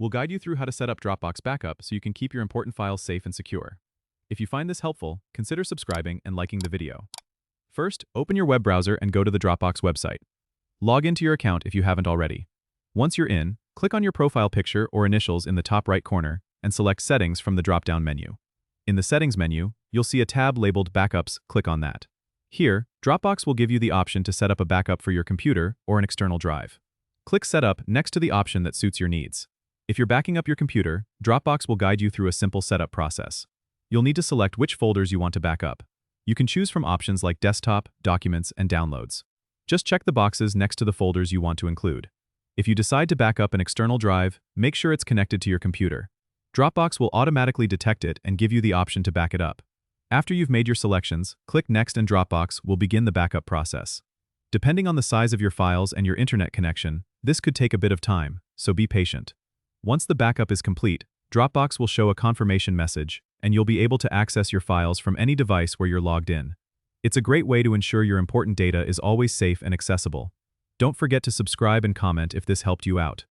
We'll guide you through how to set up Dropbox Backup so you can keep your important files safe and secure. If you find this helpful, consider subscribing and liking the video. First, open your web browser and go to the Dropbox website. Log into your account if you haven't already. Once you're in, click on your profile picture or initials in the top right corner and select Settings from the drop-down menu. In the Settings menu, you'll see a tab labeled Backups. Click on that. Here, Dropbox will give you the option to set up a backup for your computer or an external drive. Click Setup next to the option that suits your needs. If you're backing up your computer, Dropbox will guide you through a simple setup process. You'll need to select which folders you want to back up. You can choose from options like Desktop, Documents, and Downloads. Just check the boxes next to the folders you want to include. If you decide to back up an external drive, make sure it's connected to your computer. Dropbox will automatically detect it and give you the option to back it up. After you've made your selections, click Next and Dropbox will begin the backup process. Depending on the size of your files and your internet connection, this could take a bit of time, so be patient. Once the backup is complete, Dropbox will show a confirmation message, and you'll be able to access your files from any device where you're logged in. It's a great way to ensure your important data is always safe and accessible. Don't forget to subscribe and comment if this helped you out.